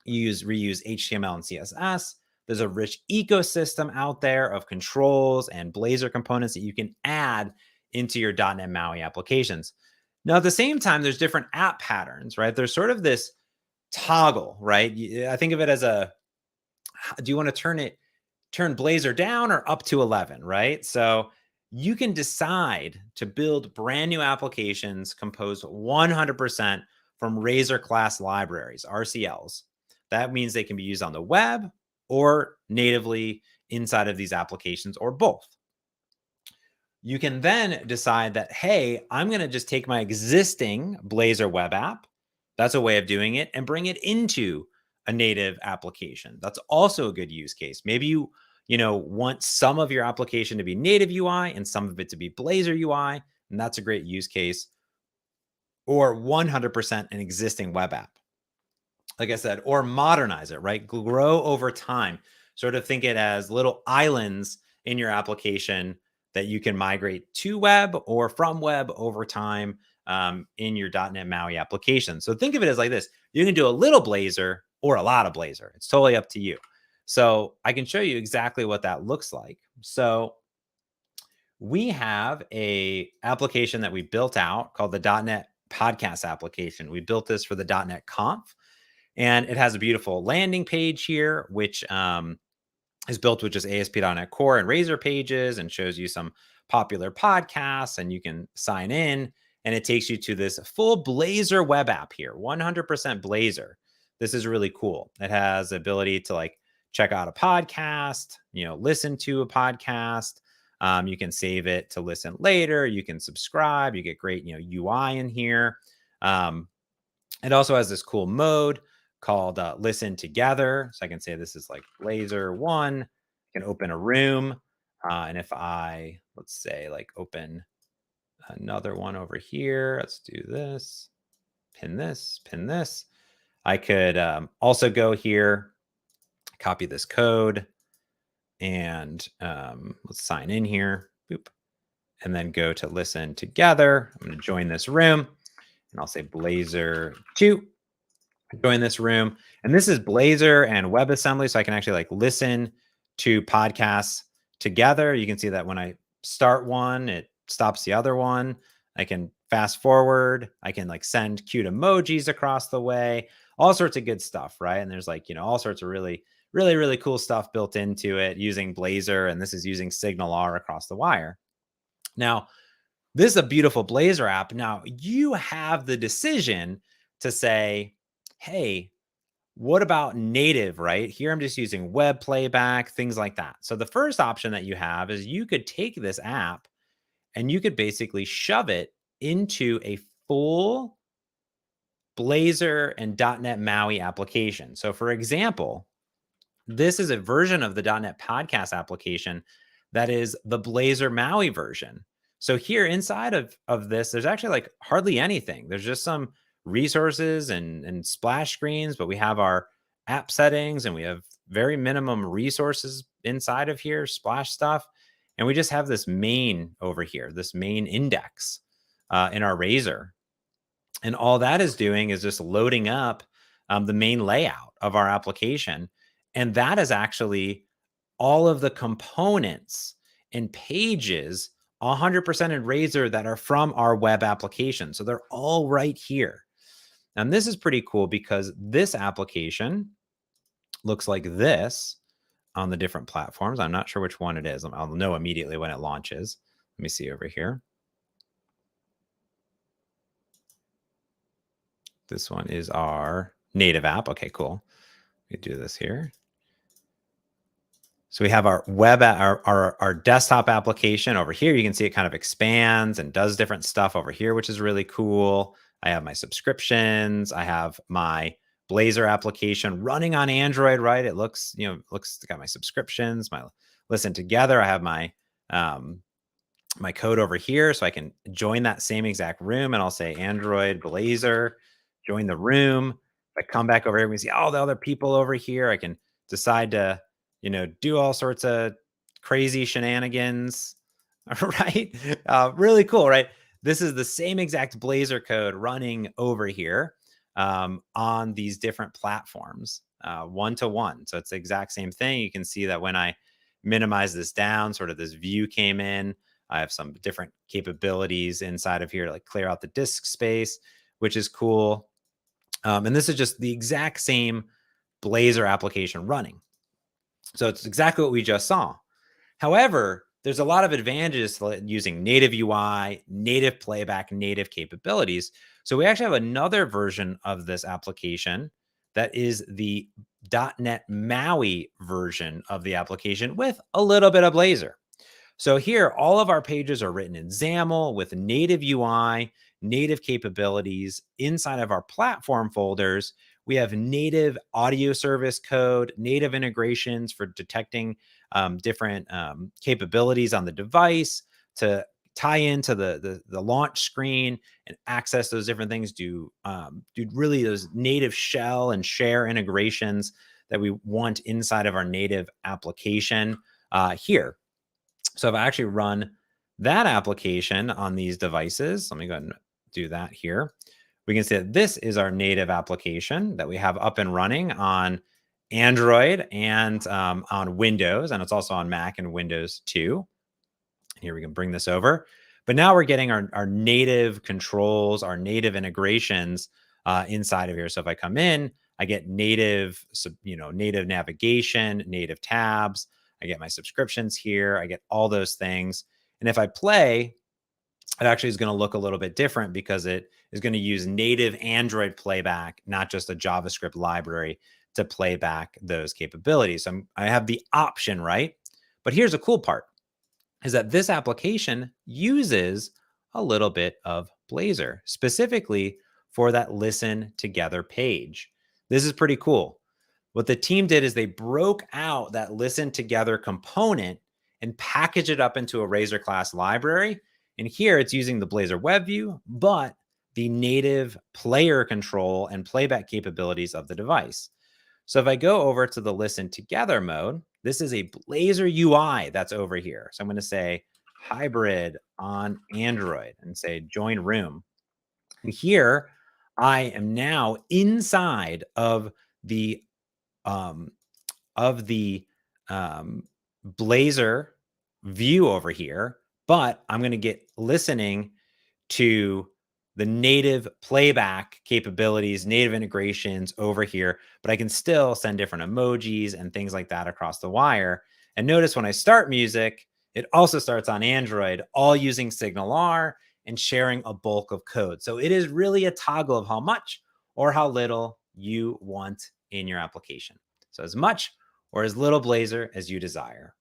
reuse HTML and CSS. There's a rich ecosystem out there of controls and Blazor components that you can add into your .NET MAUI applications. Now, at the same time, there's different app patterns, right? There's sort of this toggle, right? I think of it as do you want to turn Blazor down or up to 11, right? So you can decide to build brand new applications composed 100% from Razor class libraries, RCLs. That means they can be used on the web or natively inside of these applications or both. You can then decide that, hey, I'm going to just take my existing Blazor web app. That's a way of doing it, and bring it into a native application. That's also a good use case. Maybe you want some of your application to be native UI and some of it to be Blazor UI, and that's a great use case. Or 100% an existing web app. Like I said, or modernize it, right? Grow over time. Sort of think it as little islands in your application that you can migrate to web or from web over time in your .NET MAUI application. So think of it as like this. You can do a little Blazor or a lot of Blazor. It's totally up to you. So I can show you exactly what that looks like. So we have a application that we built out called the .NET Podcast application. We built this for the .NET Conf, and it has a beautiful landing page here, which is built with just ASP.NET Core and Razor pages, and shows you some popular podcasts, and you can sign in, and it takes you to this full Blazor web app here, 100% Blazor. This is really cool. It has the ability to like check out a podcast, listen to a podcast. You can save it to listen later. You can subscribe. You get great, UI in here. It also has this cool mode called Listen Together. So I can say this is like Blazor 1. I can open a room. And if I, let's say, like open another one over here, let's do this, pin this, pin this. I could also go here, copy this code, and let's sign in here. Boop. And then go to Listen Together. I'm going to join this room, and I'll say Blazor 2. Join this room. And this is Blazor and WebAssembly. So I can actually like listen to podcasts together. You can see that when I start one, it stops the other one. I can fast forward. I can like send cute emojis across the way, all sorts of good stuff, right? And there's like, all sorts of really cool stuff built into it using Blazor. And this is using SignalR across the wire. Now, this is a beautiful Blazor app. Now you have the decision to say, hey, what about native, right? Here I'm just using web playback, things like that. So the first option that you have is you could take this app and you could basically shove it into a full Blazor and .NET MAUI application. So for example, this is a version of the .NET Podcast application that is the Blazor MAUI version. So here inside of this, there's actually like hardly anything. There's just some resources and splash screens, but we have our app settings and we have very minimum resources inside of here, splash stuff. And we just have this main over here, this main index in our Razor. And all that is doing is just loading up the main layout of our application. And that is actually all of the components and pages 100% in Razor that are from our web application. So they're all right here. And this is pretty cool because this application looks like this on the different platforms. I'm not sure which one it is. I'll know immediately when it launches. Let me see over here. This one is our native app. Okay, cool. Let me do this here. So we have our web, our desktop application over here. You can see it kind of expands and does different stuff over here, which is really cool. I have my subscriptions. I have my Blazor application running on Android, right? It looks, got my subscriptions, my Listen Together. I have my my code over here, so I can join that same exact room, and I'll say Android Blazor, join the room. If I come back over here, we see all the other people over here. I can decide to, do all sorts of crazy shenanigans, right? Really cool, right? this is the same exact Blazor code running over here on these different platforms, one-to-one. So it's the exact same thing. You can see that when I minimize this down, sort of this view came in. I have some different capabilities inside of here to like clear out the disk space, which is cool. And this is just the exact same Blazor application running. So it's exactly what we just saw. However, there's a lot of advantages to using native UI, native playback, native capabilities. So we actually have another version of this application that is the .NET MAUI version of the application with a little bit of Blazor. So here, all of our pages are written in XAML with native UI, native capabilities. Inside of our platform folders, we have native audio service code, native integrations for detecting different capabilities on the device to tie into the launch screen and access those different things. Do really those native shell and share integrations that we want inside of our native application here. So if I actually run that application on these devices, let me go ahead and do that here. We can see that this is our native application that we have up and running on Android and on Windows, and it's also on Mac and Windows too. Here we can bring this over. But now we're getting our native controls, our native integrations inside of here. So if I come in, I get native, native navigation, native tabs. I get my subscriptions here. I get all those things. And if I play, it actually is going to look a little bit different because it is going to use native Android playback, not just a JavaScript library to play back those capabilities. So I have the option, right? But here's a cool part, is that this application uses a little bit of Blazor, specifically for that listen together page. This is pretty cool. What the team did is they broke out that listen together component and packaged it up into a Razor class library. And here it's using the Blazor WebView, but the native player control and playback capabilities of the device. So if I go over to the listen together mode, this is a Blazor UI that's over here. So I'm going to say hybrid on Android and say join room. And here I am now inside of the Blazor view over here, but I'm going to get listening to the native playback capabilities, native integrations over here, but I can still send different emojis and things like that across the wire. And notice when I start music, it also starts on Android, all using SignalR and sharing a bulk of code. So it is really a toggle of how much or how little you want in your application. So as much or as little Blazor as you desire.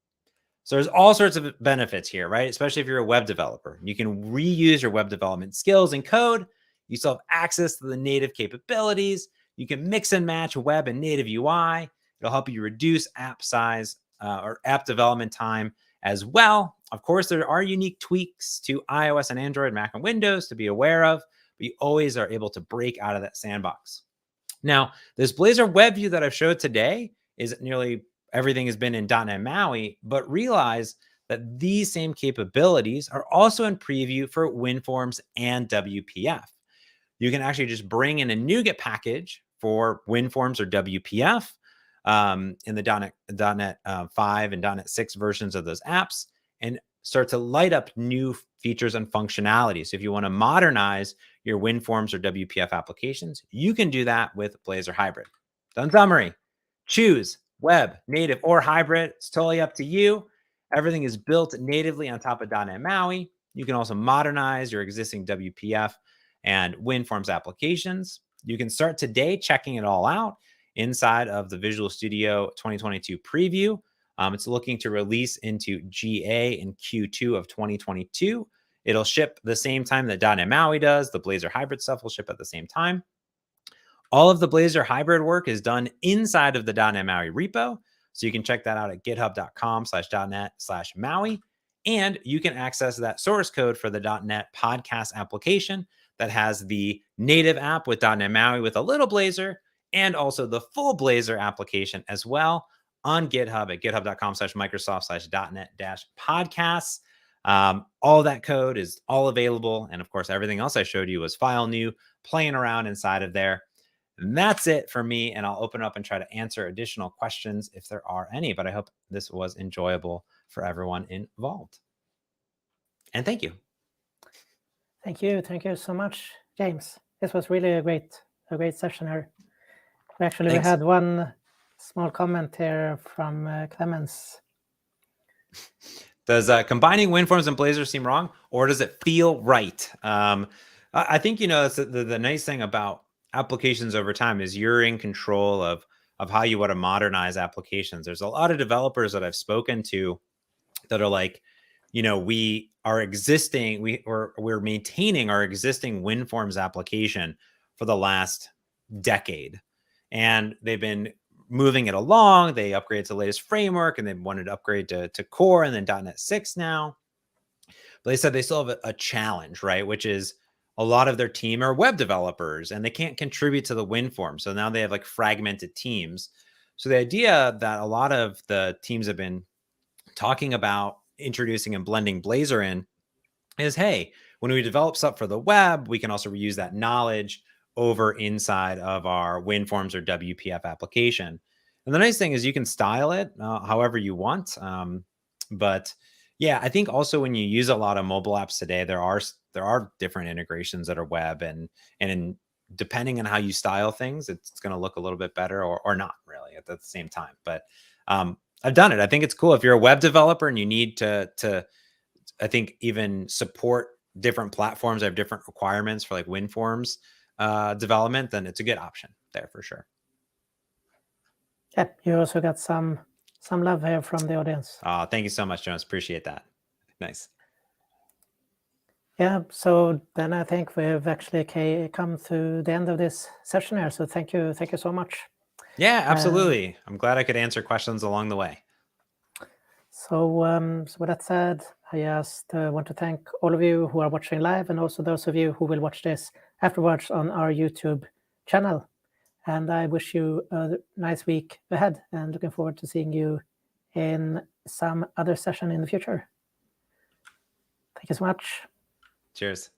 So there's all sorts of benefits here, right? Especially if you're a web developer. You can reuse your web development skills and code. You still have access to the native capabilities. You can mix and match web and native UI. It'll help you reduce app size or app development time as well. Of course, there are unique tweaks to iOS and Android, Mac and Windows to be aware of, but you always are able to break out of that sandbox. Now, this Blazor WebView that I've showed today is nearly everything has been in .NET MAUI, but realize that these same capabilities are also in preview for WinForms and WPF. You can actually just bring in a NuGet package for WinForms or WPF in the .NET 5 and .NET 6 versions of those apps and start to light up new features and functionality. So if you want to modernize your WinForms or WPF applications, you can do that with Blazor Hybrid. So in summary, choose web, native, or hybrid. It's totally up to you. Everything is built natively on top of .NET MAUI. You can also modernize your existing WPF and WinForms applications. You can start today checking it all out inside of the Visual Studio 2022 preview. It's looking to release into GA in Q2 of 2022. It'll ship the same time that .NET MAUI does. The Blazor Hybrid stuff will ship at the same time. All of the Blazor Hybrid work is done inside of the .NET MAUI repo. So you can check that out at github.com/.net/MAUI. And you can access that source code for the .NET podcast application that has the native app with .NET MAUI with a little Blazor and also the full Blazor application as well on GitHub at github.com/Microsoft/.NET-podcasts. All that code is all available. And of course, everything else I showed you was file new, playing around inside of there. And that's it for me. And I'll open up and try to answer additional questions if there are any, but I hope this was enjoyable for everyone involved. And thank you. Thank you. Thank you so much, James. This was really a great session here. Actually, we had one small comment here from Clemens. Does combining WinForms and Blazor seem wrong, or does it feel right? I think, that's the nice thing about applications over time is you're in control of how you want to modernize applications. There's a lot of developers that I've spoken to that are like, we're maintaining our existing WinForms application for the last decade, and they've been moving it along. They upgraded to the latest framework, and they wanted to upgrade to Core and then .NET 6 now. But they said they still have a challenge, right? Which is a lot of their team are web developers, and they can't contribute to the WinForm. So now they have like fragmented teams. So the idea that a lot of the teams have been talking about introducing and blending Blazor in is, hey, when we develop stuff for the web, we can also reuse that knowledge over inside of our WinForms or WPF application. And the nice thing is you can style it however you want. But yeah, I think also when you use a lot of mobile apps today, there are different integrations that are web, and depending on how you style things, it's going to look a little bit better or not really at the same time. But I've done it. I think it's cool if you're a web developer and you need to I think even support different platforms that have different requirements for like WinForms development, then it's a good option there for sure. Yeah, you also got some love here from the audience. Thank you so much, Jonas. Appreciate that. Nice. Yeah, so then I think we've actually come to the end of this session here. So thank you so much. Yeah, absolutely. I'm glad I could answer questions along the way. So with that said, I just want to thank all of you who are watching live, and also those of you who will watch this afterwards on our YouTube channel. And I wish you a nice week ahead, and looking forward to seeing you in some other session in the future. Thank you so much. Cheers.